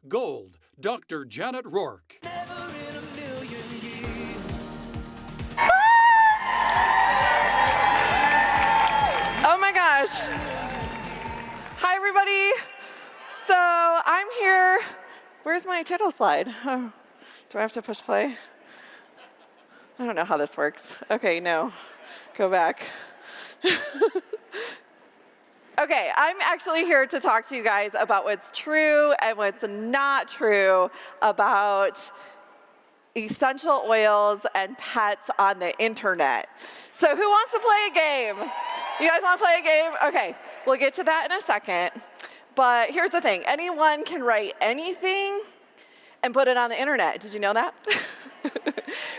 Gold, Dr. Janet Roark. Oh my gosh. Hi, everybody. So I'm here. Where's my title slide? Oh, do I have to push play? I don't know how this works. Okay, no. Go back. Okay, I'm actually here to talk to you guys about what's true and what's not true about essential oils and pets on the internet. So who wants to play a game? You guys want to play a game? Okay, we'll get to that in a second. But here's the thing. Anyone can write anything and put it on the internet. Did you know that?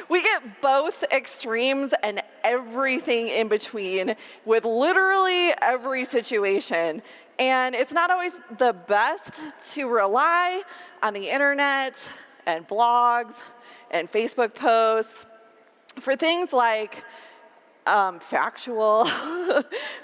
We get both extremes and everything in between with literally every situation. And it's not always the best to rely on the internet and blogs and Facebook posts for things like factual,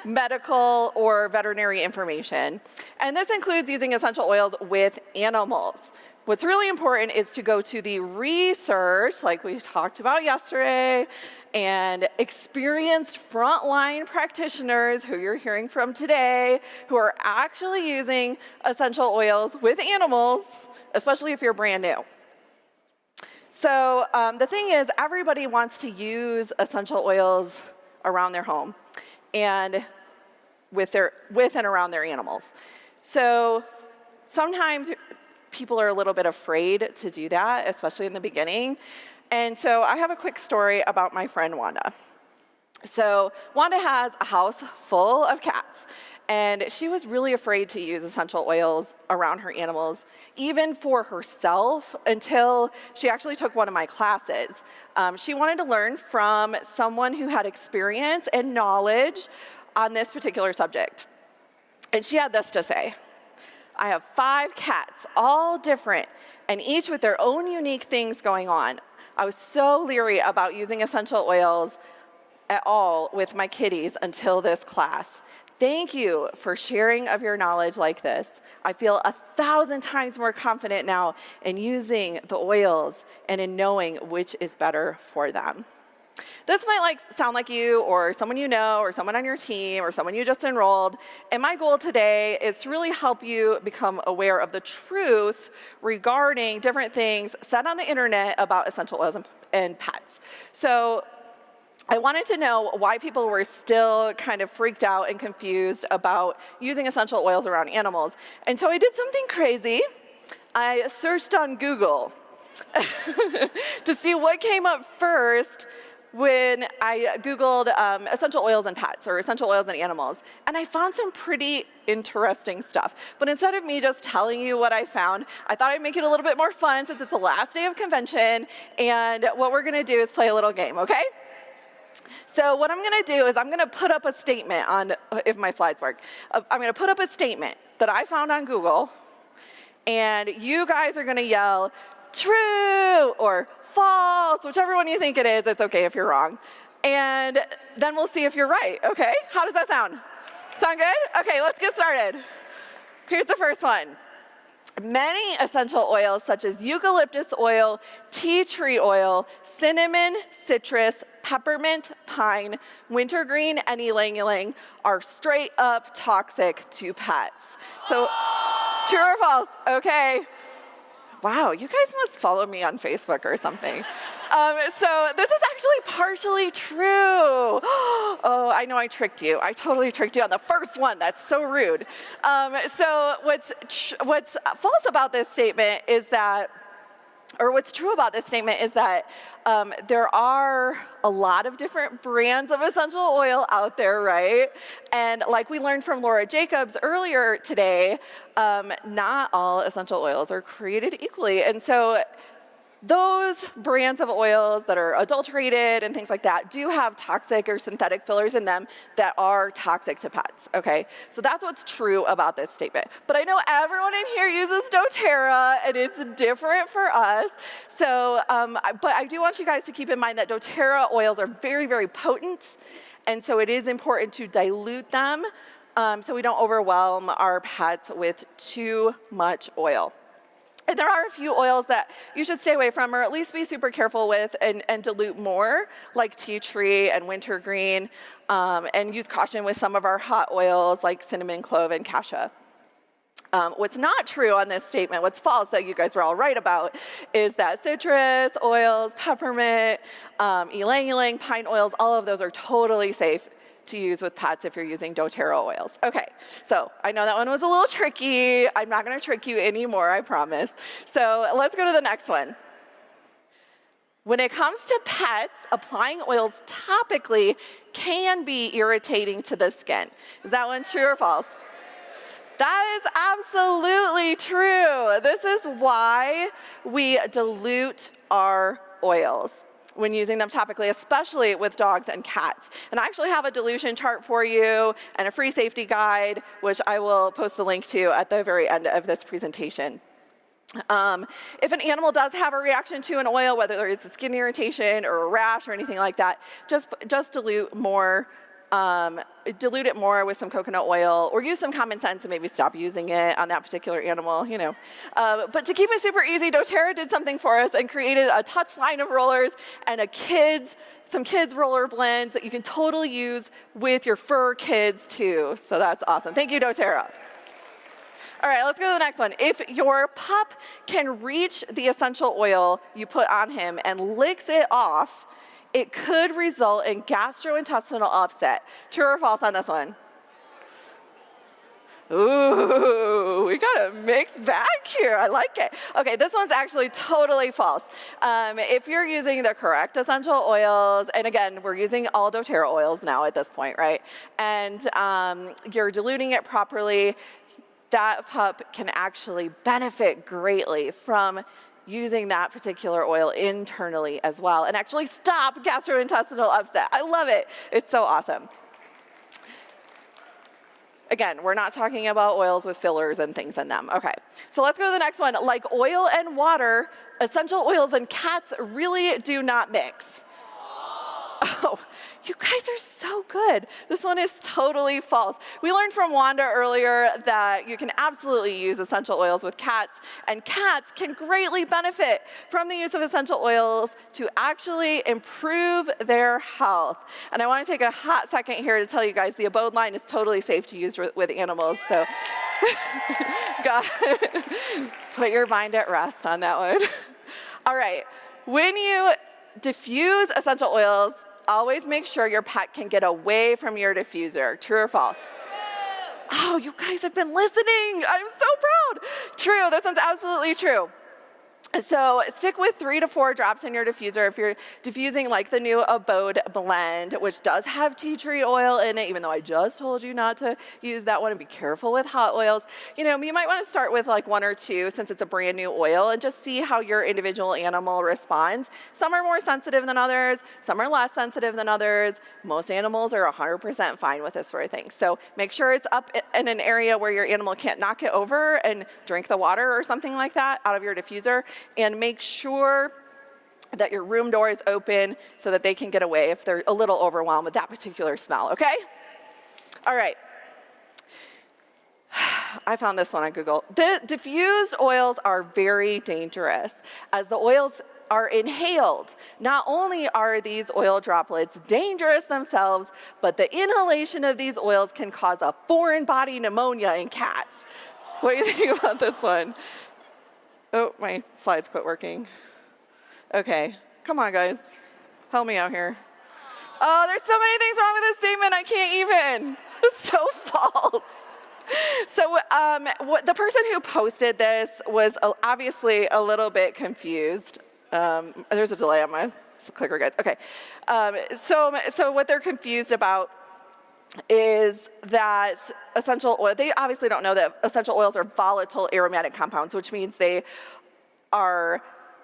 medical, or veterinary information. And this includes using essential oils with animals. What's really important is to go to the research, like we talked about yesterday, and experienced frontline practitioners who you're hearing from today, who are actually using essential oils with animals, especially if you're brand new. So the thing is, everybody wants to use essential oils around their home and with and around their animals. So sometimes people are a little bit afraid to do that, especially in the beginning. And so I have a quick story about my friend Wanda. So Wanda has a house full of cats, and she was really afraid to use essential oils around her animals, even for herself, until she actually took one of my classes. She wanted to learn from someone who had experience and knowledge on this particular subject. And she had this to say: I have 5 cats, all different, and each with their own unique things going on. I was so leery about using essential oils at all with my kitties until this class. Thank you for sharing of your knowledge like this. I feel 1,000 times more confident now in using the oils and in knowing which is better for them. This might sound like you or someone you know or someone on your team or someone you just enrolled. And my goal today is to really help you become aware of the truth regarding different things said on the internet about essential oils and pets. So I wanted to know why people were still kind of freaked out and confused about using essential oils around animals. And so I did something crazy. I searched on Google to see what came up first when I Googled essential oils and pets or essential oils and animals. And I found some pretty interesting stuff. But instead of me just telling you what I found, I thought I'd make it a little bit more fun since it's the last day of convention. And what we're going to do is play a little game, okay? So what I'm going to do is I'm going to put up a statement on, if my slides work, I'm going to put up a statement that I found on Google, and you guys are going to yell, true or false, whichever one you think it is. It's okay if you're wrong. And then we'll see if you're right, okay? How does that sound? Sound good? Okay, let's get started. Here's the first one. Many essential oils such as eucalyptus oil, tea tree oil, cinnamon, citrus, peppermint, pine, wintergreen, and ylang-ylang are straight up toxic to pets. So true or false? Okay. Wow, you guys must follow me on Facebook or something. So this is actually partially true. Oh, I know I tricked you. I totally tricked you on the first one. That's so rude. So what's false about this statement is that, or what's true about this statement is that there are a lot of different brands of essential oil out there, right? And like we learned from Laura Jacobs earlier today, not all essential oils are created equally. And so those brands of oils that are adulterated and things like that do have toxic or synthetic fillers in them that are toxic to pets, okay? So that's what's true about this statement. But I know everyone in here uses dōTERRA, and it's different for us. So, but I do want you guys to keep in mind that dōTERRA oils are very, very potent, and so it is important to dilute them so we don't overwhelm our pets with too much oil. And there are a few oils that you should stay away from, or at least be super careful with and dilute more, like tea tree and wintergreen, and use caution with some of our hot oils like cinnamon, clove, and cassia. What's not true on this statement, what's false that you guys were all right about, is that citrus oils, peppermint, ylang-ylang, pine oils, all of those are totally safe to use with pets if you're using doTERRA oils. Okay, so I know that one was a little tricky. I'm not going to trick you anymore, I promise. So let's go to the next one. When it comes to pets, applying oils topically can be irritating to the skin. Is that one true or false? That is absolutely true. This is why we dilute our oils when using them topically, especially with dogs and cats. And I actually have a dilution chart for you and a free safety guide, which I will post the link to at the very end of this presentation. If an animal does have a reaction to an oil, whether it's a skin irritation or a rash or anything like that, just dilute more. Dilute it more with some coconut oil, or use some common sense and maybe stop using it on that particular animal, you know. But to keep it super easy, doTERRA did something for us and created a touch line of rollers and some kids roller blends that you can totally use with your fur kids too. So that's awesome. Thank you, doTERRA. All right, let's go to the next one. If your pup can reach the essential oil you put on him and licks it off, it could result in gastrointestinal upset. True or false on this one? Ooh, we got a mixed bag here. I like it. Okay, this one's actually totally false. If you're using the correct essential oils, and again, we're using all doTERRA oils now at this point, right? And you're diluting it properly, that pup can actually benefit greatly from using that particular oil internally as well and actually stop gastrointestinal upset. I love it. It's so awesome. Again, we're not talking about oils with fillers and things in them. Okay, so let's go to the next one. Like oil and water, essential oils and cats really do not mix. Oh, you guys are so good. This one is totally false. We learned from Wanda earlier that you can absolutely use essential oils with cats, and cats can greatly benefit from the use of essential oils to actually improve their health. And I want to take a hot second here to tell you guys the Evōlve line is totally safe to use with animals. So put your mind at rest on that one. All right, when you diffuse essential oils, always make sure your pet can get away from your diffuser. True or false? Oh, you guys have been listening. I'm so proud. True, this one's absolutely true. So stick with 3 to 4 drops in your diffuser if you're diffusing like the new Evōlve blend, which does have tea tree oil in it, even though I just told you not to use that one and be careful with hot oils. You know, you might want to start with like 1 or 2 since it's a brand new oil and just see how your individual animal responds. Some are more sensitive than others. Some are less sensitive than others. Most animals are 100% fine with this sort of thing. So make sure it's up in an area where your animal can't knock it over and drink the water or something like that out of your diffuser. And make sure that your room door is open so that they can get away if they're a little overwhelmed with that particular smell, okay? All right. I found this one on Google. The diffused oils are very dangerous as the oils are inhaled. Not only are these oil droplets dangerous themselves, but the inhalation of these oils can cause a foreign body pneumonia in cats. What do you think about this one? Oh, my slides quit working. Okay, come on, guys. Help me out here. Oh, there's so many things wrong with this statement, I can't even. It's so false. So the person who posted this was obviously a little bit confused. There's a delay on my clicker, guys. Okay, so what they're confused about is that essential oil, they obviously don't know that essential oils are volatile aromatic compounds, which means they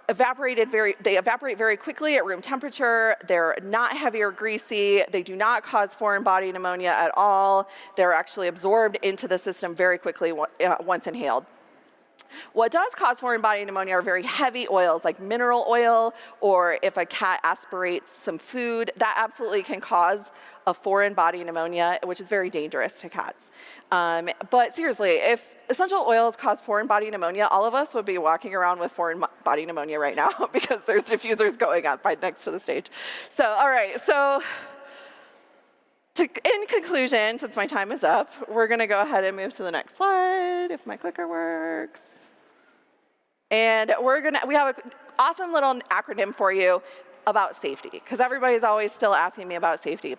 evaporate very quickly at room temperature. They're not heavy or greasy. They do not cause foreign body pneumonia at all. They're actually absorbed into the system very quickly once inhaled. What does cause foreign body pneumonia are very heavy oils, like mineral oil, or if a cat aspirates some food, that absolutely can cause a foreign body pneumonia, which is very dangerous to cats. But seriously, if essential oils cause foreign body pneumonia, all of us would be walking around with foreign body pneumonia right now because there's diffusers going on right next to the stage. So, all right, so in conclusion, since my time is up, we're going to go ahead and move to the next slide, if my clicker works. And we have an awesome little acronym for you about safety, because everybody's always still asking me about safety.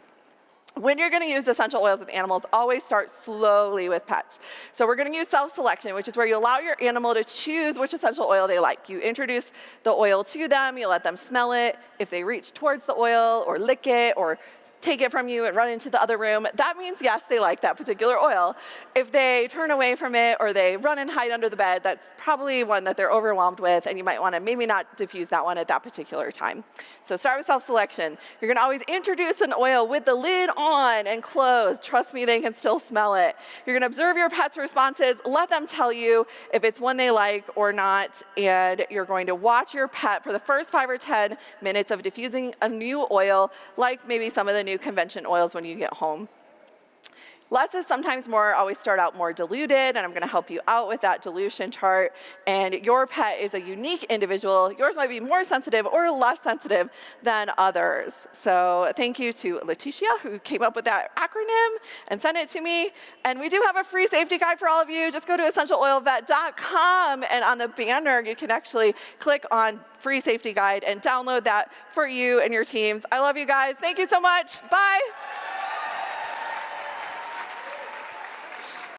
When you're going to use essential oils with animals, always start slowly with pets. So we're going to use self-selection, which is where you allow your animal to choose which essential oil they like. You introduce the oil to them, you let them smell it. If they reach towards the oil or lick it or take it from you and run into the other room, that means, yes, they like that particular oil. If they turn away from it or they run and hide under the bed, that's probably one that they're overwhelmed with, and you might want to maybe not diffuse that one at that particular time. So start with self-selection. You're going to always introduce an oil with the lid on and closed. Trust me, they can still smell it. You're going to observe your pet's responses. Let them tell you if it's one they like or not, and you're going to watch your pet for the first 5 or 10 minutes of diffusing a new oil, like maybe some of the new convention oils when you get home. Less is sometimes more, always start out more diluted, and I'm going to help you out with that dilution chart. And your pet is a unique individual. Yours might be more sensitive or less sensitive than others. So thank you to Leticia, who came up with that acronym and sent it to me. And we do have a free safety guide for all of you. Just go to essentialoilvet.com, and on the banner, you can actually click on free safety guide and download that for you and your teams. I love you guys. Thank you so much. Bye.